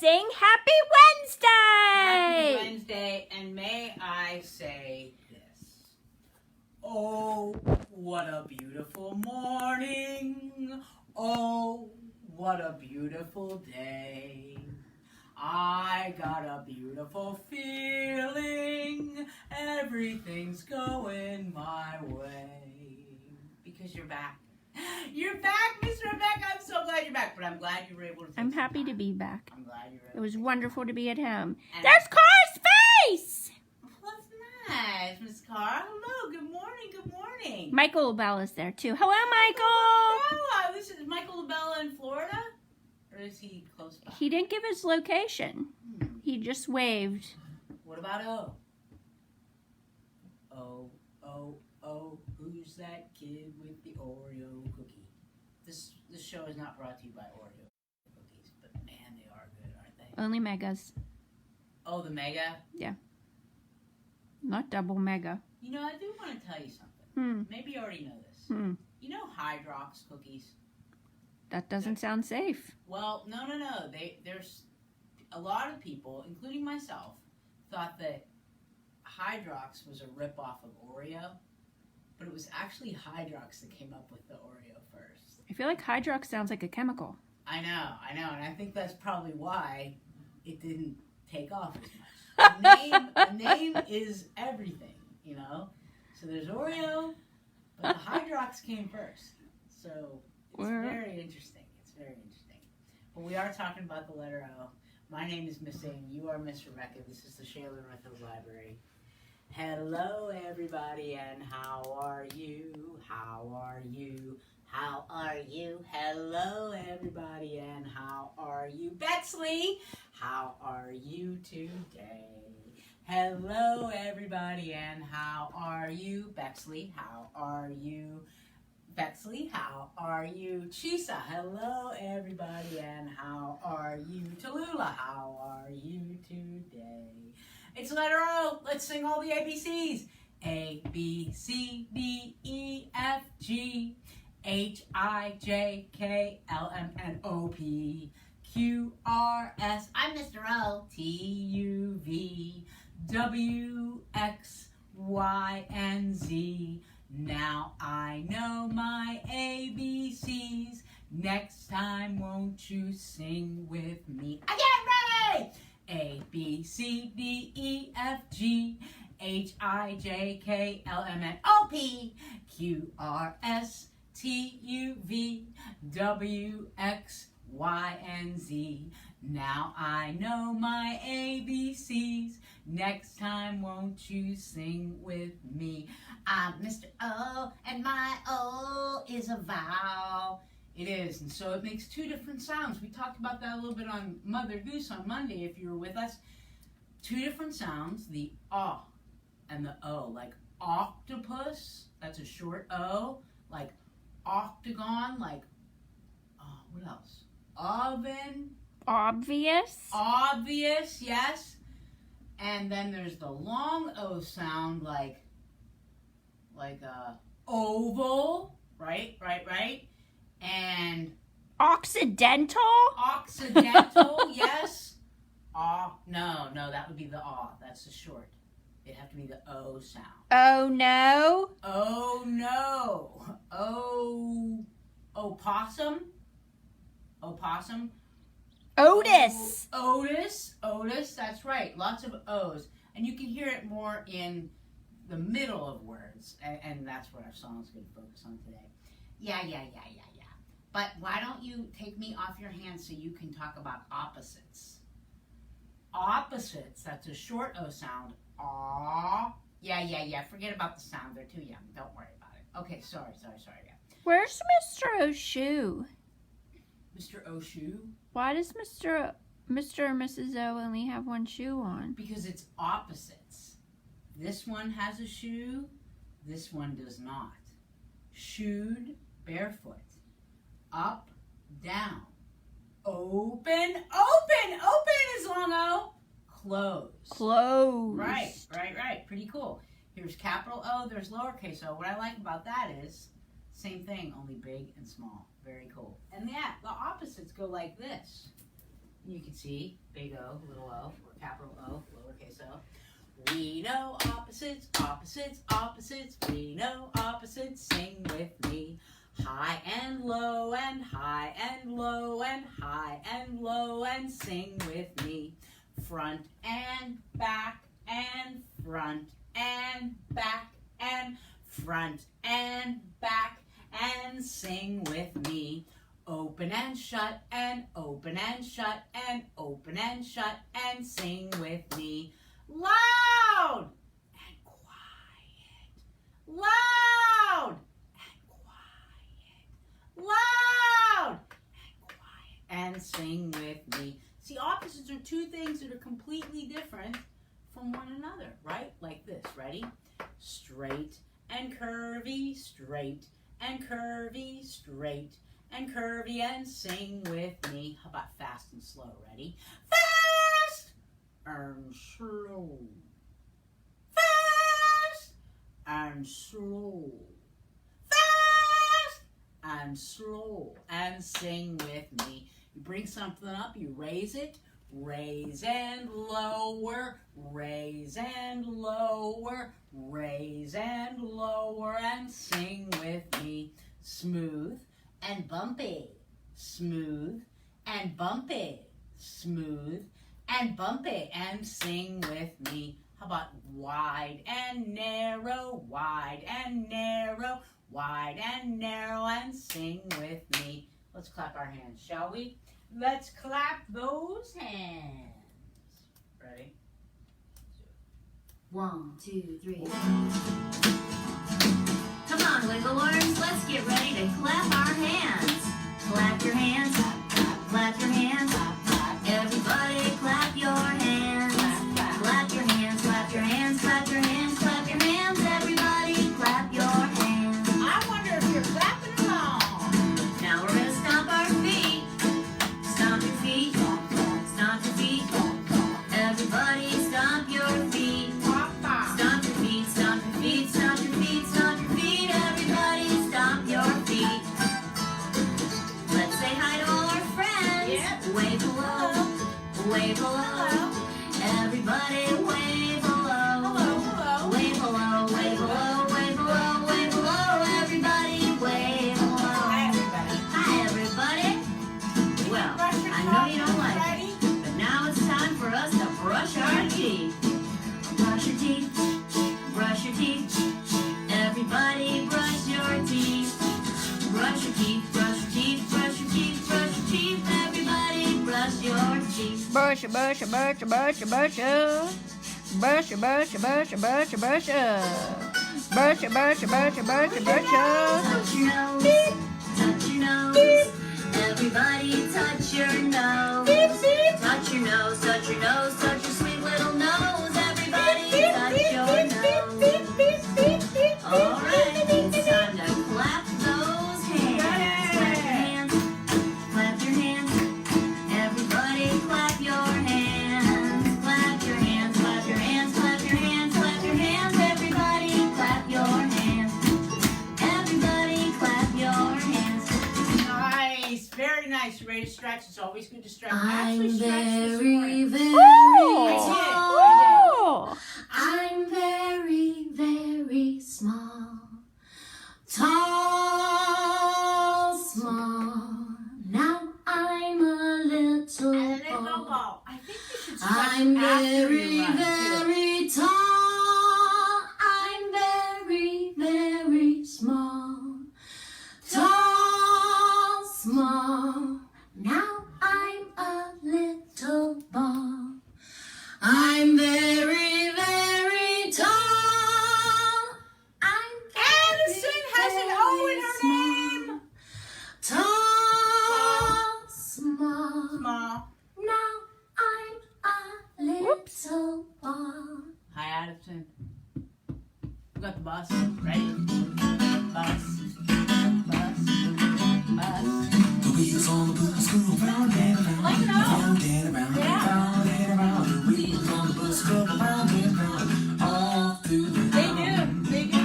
sing Happy Wednesday! Happy Wednesday, and may I say this. Oh, what a beautiful morning. Oh, what a beautiful day. I got a beautiful feeling. Everything's going my way. Because you're back. You're back, Miss Rebecca. I'm so glad you're back. But I'm glad you were able to. I'm happy to be back. I'm glad you were able It was to. wonderful to be at home. And There's Car's face! Well, that's nice, Miss Carr. Hello. Good morning. Good morning. Michael LaBella's there too. Hello, Michael! Oh, this is Michael LaBella in Florida? Or is he close by? He didn't give his location. He just waved. What about O? Oh, who's that kid with the Oreo cookie? This show is not brought to you by Oreo cookies, but man, they are good, aren't they? Only megas. Oh, the mega? Yeah. Not double mega. You know, I do want to tell you something. Maybe you already know this. You know Hydrox cookies? That doesn't sound safe. Well, no. There's a lot of people, including myself, thought that Hydrox was a ripoff of Oreo, but it was actually Hydrox that came up with the Oreo first. I feel like Hydrox sounds like a chemical. I know, and I think that's probably why it didn't take off as much. The name is everything, you know? So there's Oreo, but the Hydrox came first. So it's very interesting. It's very interesting. But we are talking about the letter O. My name is Miss Ing. You are Miss Rebecca. This is the Shaylin Rethel Library. Hello, everybody, and how are you? How are you? How are you? Hello, everybody, and how are you? Bexley, how are you today? Hello, everybody, and how are you? Bexley, how are you? Bexley, how are you? Chisa, hello, everybody, and how are you? Tallulah, how are you today? It's letter O. Let's sing all the ABCs. A, B, C, D, E, F, G, H, I, J, K, L, M, N, O, P, Q, R, S, I'm Mr. O, T, U, V, W, X, Y, and Z. Now I know my ABCs. Next time, won't you sing with me? Again, ready! A, B, C, D, E, F, G, H, I, J, K, L, M, N, O, P, Q, R, S, T, U, V, W, X, Y, and Z. Now I know my ABCs. Next time, won't you sing with me? I'm Mr. O, and my O is a vowel. It is, and so it makes two different sounds. We talked about that a little bit on Mother Goose on Monday, if you were with us. Two different sounds, the ah and the O, like octopus, that's a short O, like octagon, like, what else? Oven. Obvious, yes. And then there's the long O sound, like oval, right? And Occidental? Yes. No, that would be the ah. That's the short. It'd have to be the O sound. Oh no. Oh no. Opossum. Otis. Otis, that's right. Lots of O's. And you can hear it more in the middle of words. And that's what our song's going to focus on today. Yeah. But why don't you take me off your hands so you can talk about opposites? Opposites, that's a short O sound. Aw. Yeah. Forget about the sound. They're too young. Don't worry about it. Okay, sorry. Yeah. Where's Mr. O'Shoe? Mr. O'Shoe? Why does Mr. and Mrs. O only have one shoe on? Because it's opposites. This one has a shoe. This one does not. Shoed, barefoot. Up, down. Open is long O. Close. Right. Pretty cool. Here's capital O, there's lowercase o. What I like about that is, same thing, only big and small. Very cool. And yeah, the opposites go like this. You can see big O, little o, or capital O, lowercase o. We know opposites, opposites, opposites. We know opposites. Sing with me. High and low and high and low and high and low and sing with me. Front and back and front and back and front and back and sing with me. Open and shut and open and shut and open and shut and sing with me. Loud and quiet. Loud and quiet. Loud and quiet. And sing with me. See, opposites are two things that are completely different from one another, right? Like this, ready? Straight and curvy, straight and curvy, straight and curvy, and sing with me. How about fast and slow? Ready? Fast and slow. Fast and slow. Fast and slow. And sing with me. You bring something up, you raise it. Raise and lower, raise and lower, raise and lower, and sing with me. Smooth and bumpy, smooth and bumpy, smooth and bumpy, and sing with me. How about wide and narrow, wide and narrow, wide and narrow, and sing with me. Let's clap our hands, shall we? Let's clap those hands. Ready? 1, 2, 3. Come on, wiggle worms, let's get ready to clap our hands. Clap your hands, clap your hands. Everybody clap your hands. Clap your hands, clap your hands, clap your hands, clap your hands. Everybody clap your hands. I wonder if you're clapping along. Now we're gonna stomp our feet. Stomp your feet, stomp your feet. Everybody stomp your feet. Stomp your feet, stomp your feet, stomp your feet, stomp your feet. Everybody stomp your feet. Let's say hi to all our friends. Yeah. Wave hello, wave hello. Everybody wave hello. Hello. Wave hello, wave hello, wave hello, wave hello. Everybody wave hello. Hi, everybody. Hi, everybody. Well, I know you don't like it, but now it's time for us to brush our teeth. Brush your teeth, brush your teeth. Everybody brush your teeth. Brush your teeth, brush your teeth, brush your teeth, brush your teeth. Everybody brush your teeth. Brush, brush, brush, brush, brush, brush, brush, brush, brush, brush, brush, brush, brush, brush, brush, brush. Touch your nose, touch your nose. Everybody touch your nose. Touch your nose, touch your nose, touch your sweet little nose. Everybody touch your nose. All right, it's time to clap those hands. Clap your hands, clap your hands. Everybody clap your hands. Clap your hands, clap your hands, clap your hands, clap your hands. Everybody clap your hands. Everybody clap your hands. Nice. Very nice. You ready to stretch? It's always good to stretch. I I'm actually stretched this very, morning. very Oh. small. I'm very, very small. Tall, small. Now I'm a little And then go ball. ball. I think you should stretch I'm after very, you run, too. very tall. I'm very, very small. Tall, small. Now I'm a little ball. I'm very, very tall. I'm Addison has an O in her name. Tall, small. Small. Now I'm a little ball. Hi, Addison. We got the bus. Ready? Bus. Bus. Bus. The wheels on the bus go round and around, Like no. round and around, Yeah. round and around. The wheels on the bus go round and round, all through the They town. do. They do.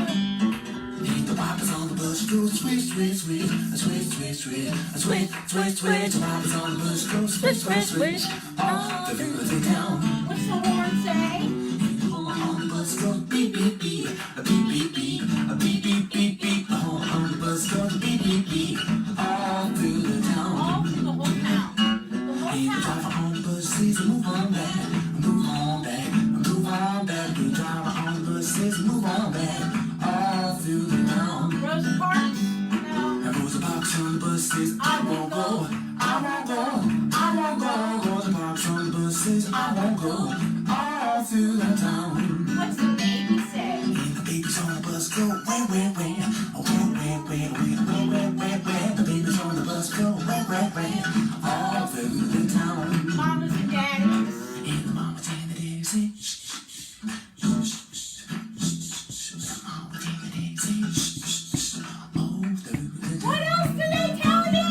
Beneath the wipers on the bus go switch, switch, switch, switch, switch, switch, switch, switch, switch. The wipers on the bus go switch, swish, swish, swish, all through the town. What's the horn say? Horn on the bus goes beep, beep, beep, a beep, beep, beep, a beep, beep, beep, beep. The horn on the bus goes beep, beep, beep, all through the town. All through the whole town. The Hey, the whole driver town. on the bus says move on back, move on back, move on back. The driver on the bus says move on back, all through the town. Rosa Parks? No. And Rosa Parks on the bus says I won't go, I won't go, I won't go. Rosa Parks on the bus says I won't go, all through the town. What's the baby say? And the babies on the bus go where, oh where. The babies on the bus go where, all through the town. Mamas and daddies? And the mamas and the daddies say shh, shh, shh, shh, shh. The mama and the daddies say shh, shh, shh, all through the town. What else do they tell you?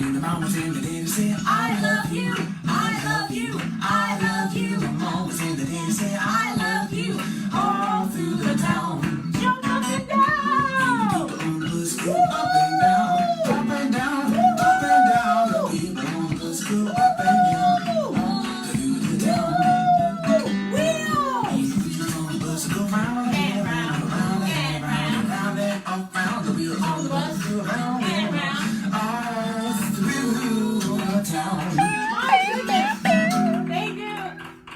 And the mamas and the daddies say I love you, I love you, I love you. The mamas and the daddies say I love you, all through the town. Jump up and down! People on the bus go up and down, up and down, up and down. The people on the bus go up and down, all through the town. Wheels! The wheels on the bus go round and round, round and round, round and up, round. The wheels on the bus go round and round, all through the town. They do.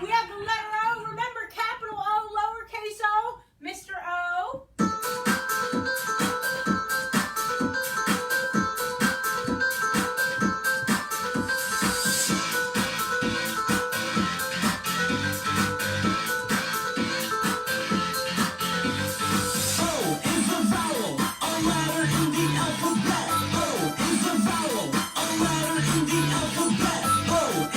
We have the letter O. Remember, capital O, lowercase o, Mr. O. O is a vowel, a letter in the alphabet. O is a vowel, a letter in the alphabet. O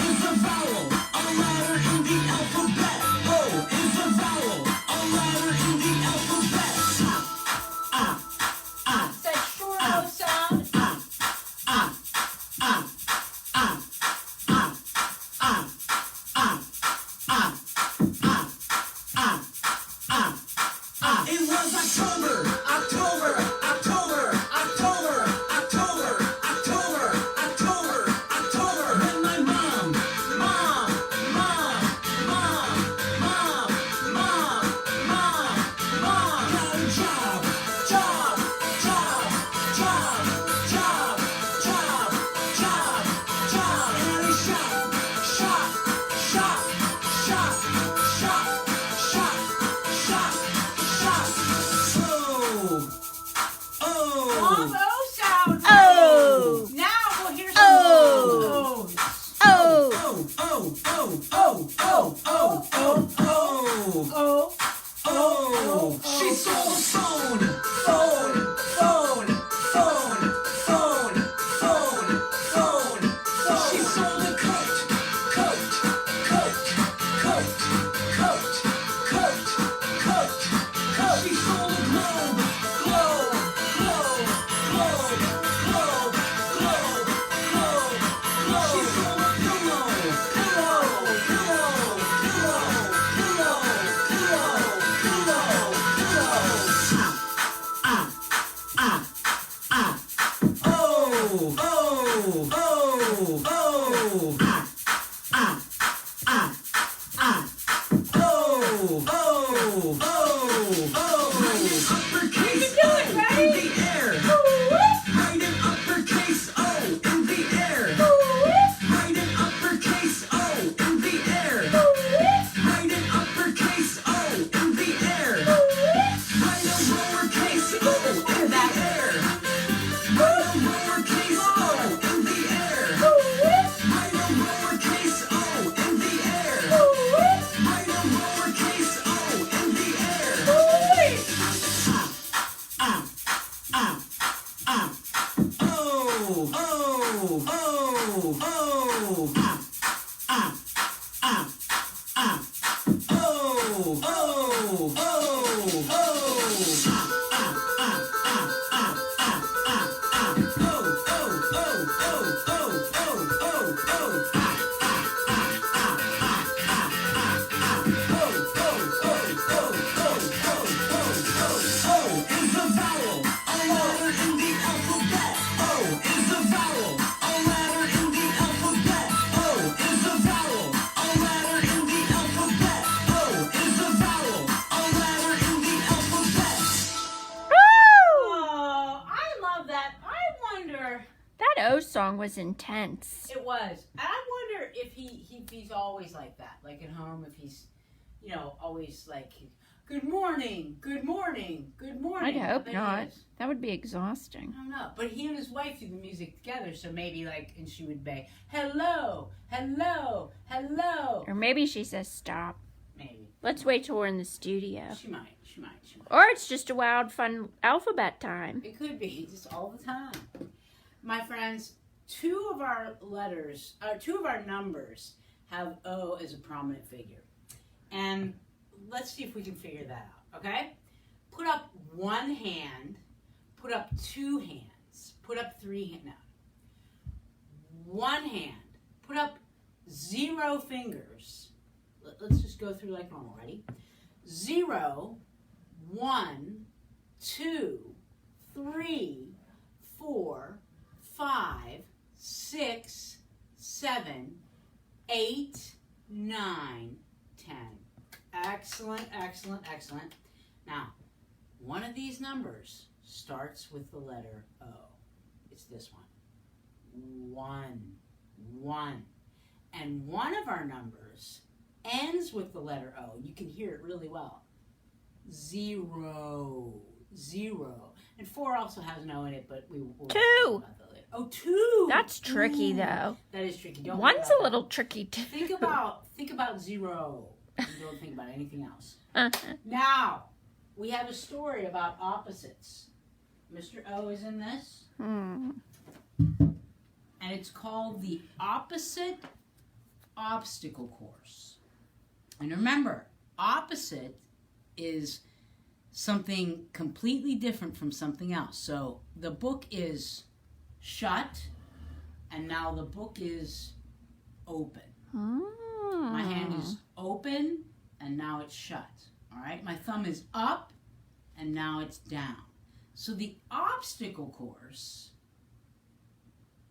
is a vowel, a letter in the alphabet. O is a vowel, a letter in the alphabet. It's that short O sound. It was October, October, October, October, October, October, October, October. When my mom got a job. And a Long O sound. Oh. Now we'll hear some Oh. O's. Oh. O. She sold a phone. She sold a coat. She sold a globe. She sold a pillow. Uppercase O in the air. Write an uppercase O in the air. Write an uppercase O in the air. Write an uppercase O in the air. Write a lowercase o in the air. Write a lowercase o in the air. Write a lowercase o in the air. Write a lowercase o in the air. O was intense. It was. I wonder if he's always like that, like at home, if he's, always like, good morning, good morning, good morning. I'd hope But not. he is. That would be exhausting. I don't know. But he and his wife do the music together, so maybe and she would be, hello, hello, hello. Or maybe she says stop. Maybe. Let's wait till we're in the studio. She might. Or it's just a wild, fun alphabet time. It could be, just all the time. My friends, two of our numbers have O as a prominent figure. And let's see if we can figure that out, okay? Put up one hand, put up two hands, put up three hands. No. One hand, put up 0 fingers. Let's just go through like normal. Ready? 0, 1, 2, 3, 4, 5, 6, 7, 8, 9, 10. Excellent, excellent, excellent. Now, one of these numbers starts with the letter O. It's this one. 1, 1. And one of our numbers ends with the letter O. You can hear it really well. 0, 0. And 4 also has an O in it, but we'll 2. talk about that later. Oh, 2. That's tricky, though. That is tricky. Don't One's think about a little tricky, too. that. Think about 0. And don't think about anything else. Now, we have a story about opposites. Mr. O is in this. And it's called The Opposite Obstacle Course. And remember, opposite is something completely different from something else. So the book is shut, and now the book is open. My hand is open, and now it's shut. All right? My thumb is up, and now it's down. So the obstacle course,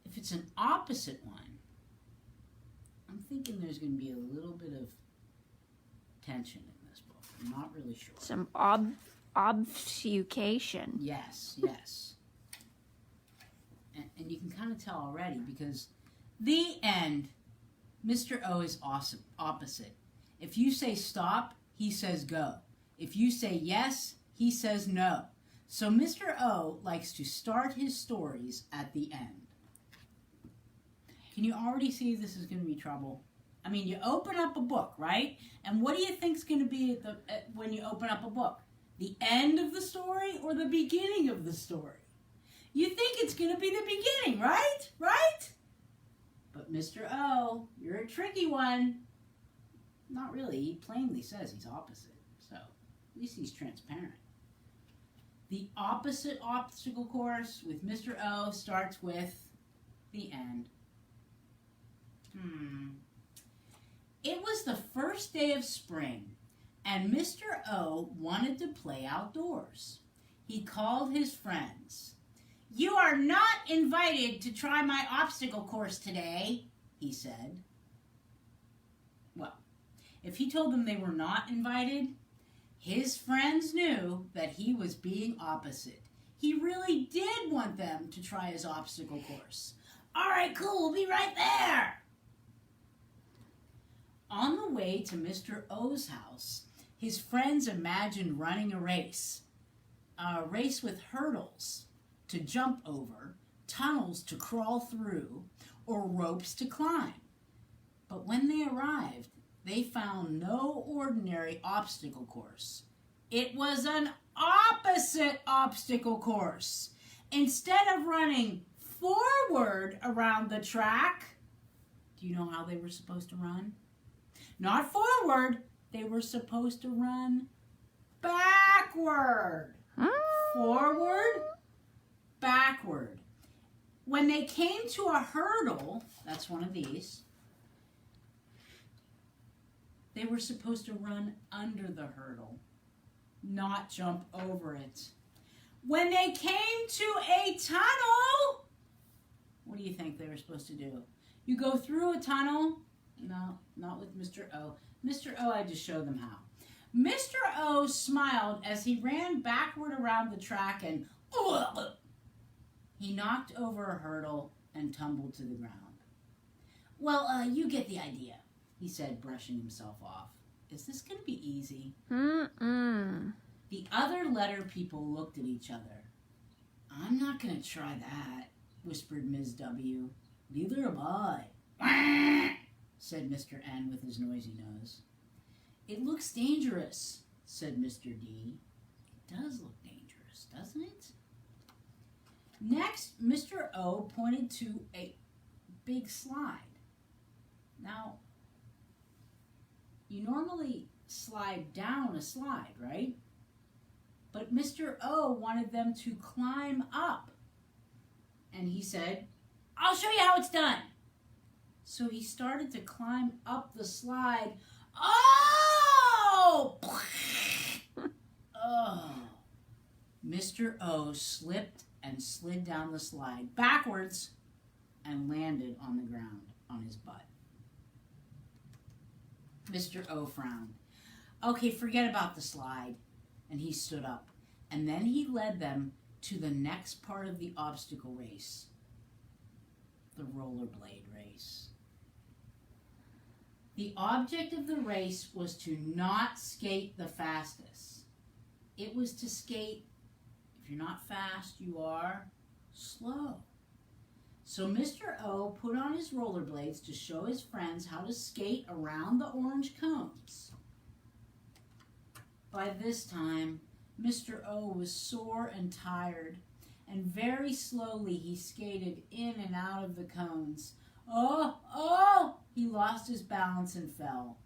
if it's an opposite one, I'm thinking there's going to be a little bit of tension in this book. I'm not really sure. Some obfuscation. Yes. And you can kind of tell already because the end, Mr. O is awesome, opposite. If you say stop, he says go. If you say yes, he says no. So Mr. O likes to start his stories at the end. Can you already see this is going to be trouble? I mean, you open up a book, right? And what do you think is going to be when you open up a book? The end of the story or the beginning of the story? You think it's going to be the beginning, right? Right? But Mr. O, you're a tricky one. Not really. He plainly says he's opposite. So, at least he's transparent. The opposite obstacle course with Mr. O starts with the end. It was the first day of spring, and Mr. O wanted to play outdoors. He called his friends. "You are not invited to try my obstacle course today," he said. Well, if he told them they were not invited, his friends knew that he was being opposite. He really did want them to try his obstacle course. "All right, cool, we'll be right there." On the way to Mr. O's house, his friends imagined running a race with hurdles to jump over, tunnels to crawl through, or ropes to climb. But when they arrived, they found no ordinary obstacle course. It was an opposite obstacle course. Instead of running forward around the track, do you know how they were supposed to run? Not forward, they were supposed to run backward. Forward, backward. When they came to a hurdle, that's one of these, they were supposed to run under the hurdle, not jump over it. When they came to a tunnel, what do you think they were supposed to do? You go through a tunnel? No, not with Mr. O. Mr. O, I just showed them how. Mr. O smiled as he ran backward around the track and he knocked over a hurdle and tumbled to the ground. Well, you get the idea, he said, brushing himself off. Is this going to be easy? Mm-mm. The other letter people looked at each other. I'm not going to try that, whispered Ms. W. Neither am I, said Mr. N with his noisy nose. It looks dangerous, said Mr. D. It does look dangerous, doesn't it? Next, Mr. O pointed to a big slide. Now, you normally slide down a slide, right? But Mr. O wanted them to climb up. And he said, I'll show you how it's done. So he started to climb up the slide. Oh! Oh. Mr. O slipped and slid down the slide backwards and landed on the ground on his butt. Mr. O frowned. Okay, forget about the slide. And he stood up. And then he led them to the next part of the obstacle race. The rollerblade race. The object of the race was to not skate the fastest. It was to skate, if you're not fast, you are slow. So Mr. O put on his rollerblades to show his friends how to skate around the orange cones. By this time, Mr. O was sore and tired, and very slowly he skated in and out of the cones. Oh! He lost his balance and fell.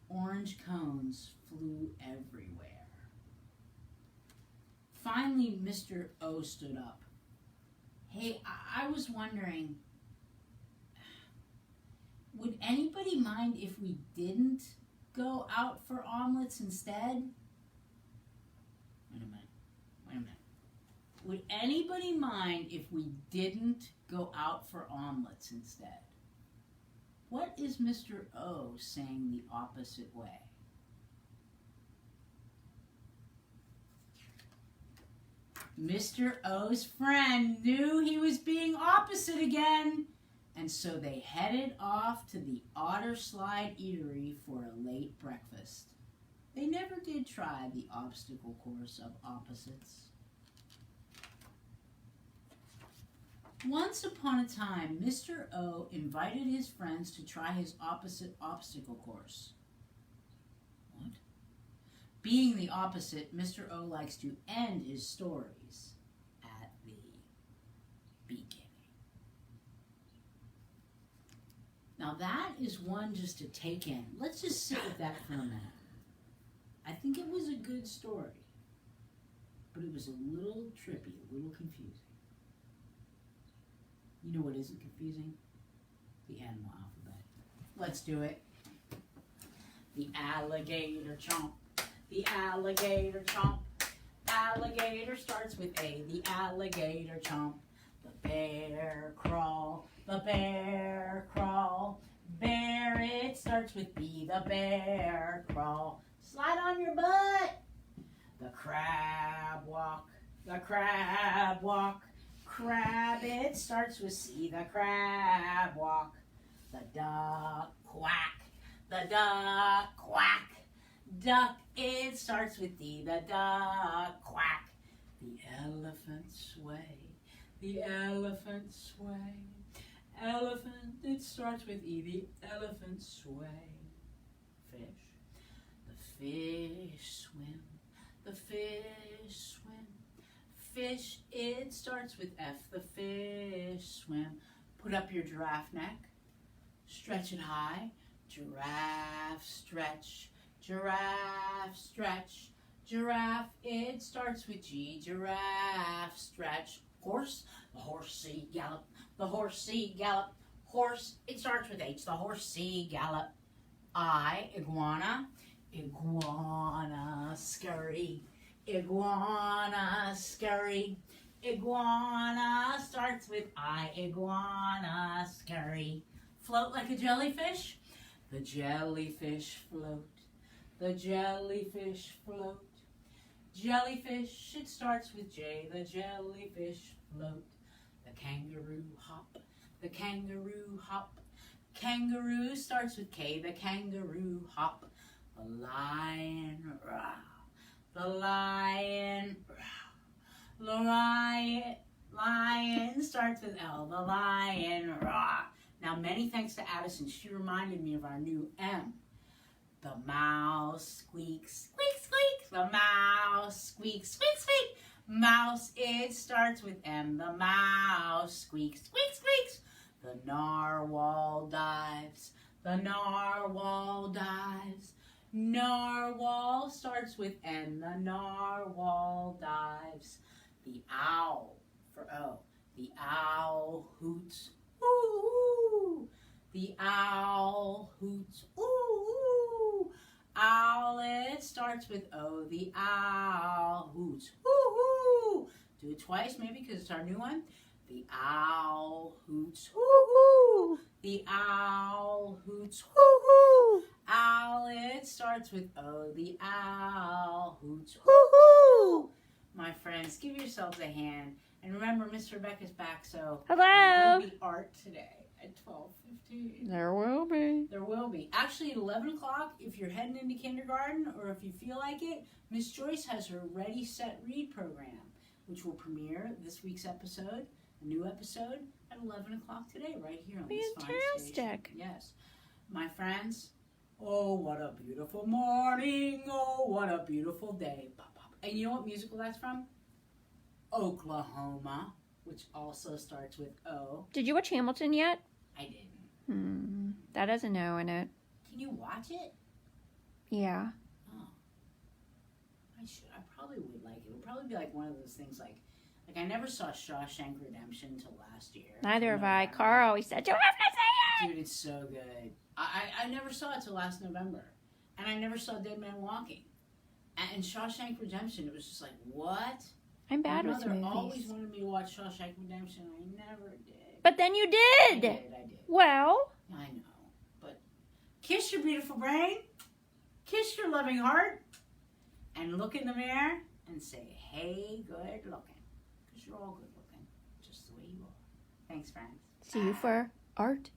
Orange cones flew everywhere. Finally, Mr. O stood up. Hey, I was wondering, would anybody mind if we didn't go out for omelets instead? Wait a minute. Would anybody mind if we didn't go out for omelets instead? What is Mr. O saying the opposite way? Mr. O's friend knew he was being opposite again, and so they headed off to the Otter Slide Eatery for a late breakfast. They never did try the obstacle course of opposites. Once upon a time, Mr. O invited his friends to try his opposite obstacle course. What? Being the opposite, Mr. O likes to end his stories at the beginning. Now that is one just to take in. Let's just sit with that for a minute. I think it was a good story, but it was a little trippy, a little confusing. You know what isn't confusing? The animal alphabet. Let's do it. The alligator chomp. The alligator chomp. Alligator starts with A. The alligator chomp. The bear crawl. The bear crawl. Bear, it starts with B. The bear crawl. Slide on your butt. The crab walk. The crab walk. Crab, it starts with C. The crab walk. The duck quack. The duck quack. Duck, it starts with D. The duck quack. The elephant sway. The elephant sway. Elephant, it starts with E. The elephant sway. Fish. The fish swim. The fish swim. Fish, it starts with F. The fish swim. Put up your giraffe neck. Stretch it high. Giraffe stretch. Giraffe stretch. Giraffe, it starts with G. Giraffe stretch. Horse, the horsey gallop. The horsey gallop. Horse, it starts with H. The horsey gallop. I, iguana. Iguana scurry. Iguana scurry. Iguana starts with I. Iguana scurry. Float like a jellyfish. The jellyfish float. The jellyfish float. Jellyfish, it starts with J. The jellyfish float. The kangaroo hop. The kangaroo hop. Kangaroo starts with K. The kangaroo hop. The lion row. The lion row. The lion starts with L. The lion row. Now, many thanks to Addison. She reminded me of our new M. The mouse squeaks, squeak, squeak. The mouse squeaks, squeak, squeak. Mouse, it starts with M. The mouse squeaks, squeak, squeaks. The narwhal dives. The narwhal dives. Narwhal starts with N. The narwhal dives. The owl for O. The owl hoots. Ooh, ooh. The owl hoots. Ooh, ooh. Owlet starts with O. The owl hoots. Ooh, ooh. Do it twice maybe because it's our new one. The owl hoots. Ooh, ooh. The owl hoots. Ooh, ooh. Owlet starts with O. The owl hoots. Ooh, ooh. My friends, give yourselves a hand. And remember, Miss Rebecca's back, so Hello. there will be art today at 12:15. There will be. There will be. Actually, at 11 o'clock, if you're heading into kindergarten or if you feel like it, Miss Joyce has her Ready, Set, Read program, which will premiere this week's episode, a new episode, at 11 o'clock today, right here on this fine station. Fantastic. Yes. My friends, oh, what a beautiful morning. Oh, what a beautiful day. Pop, pop. And you know what musical that's from? Oklahoma, which also starts with O. Did you watch Hamilton yet? I didn't. That has an O in it. Can you watch it? Yeah. Oh. I should. I probably would like it. It would probably be like one of those things like I never saw Shawshank Redemption till last year. Neither have I. Carl always said, you have to say it! Dude, it's so good. I never saw it till last November. And I never saw Dead Man Walking. And Shawshank Redemption, it was just like, what? I'm bad My with mother movies. always wanted me to watch Shawshank Redemption. I never did. But then you I did. did. Well. I know. But kiss your beautiful brain. Kiss your loving heart. And look in the mirror and say, hey, good looking. Because you're all good looking. Just the way you are. Thanks, friends. See you for art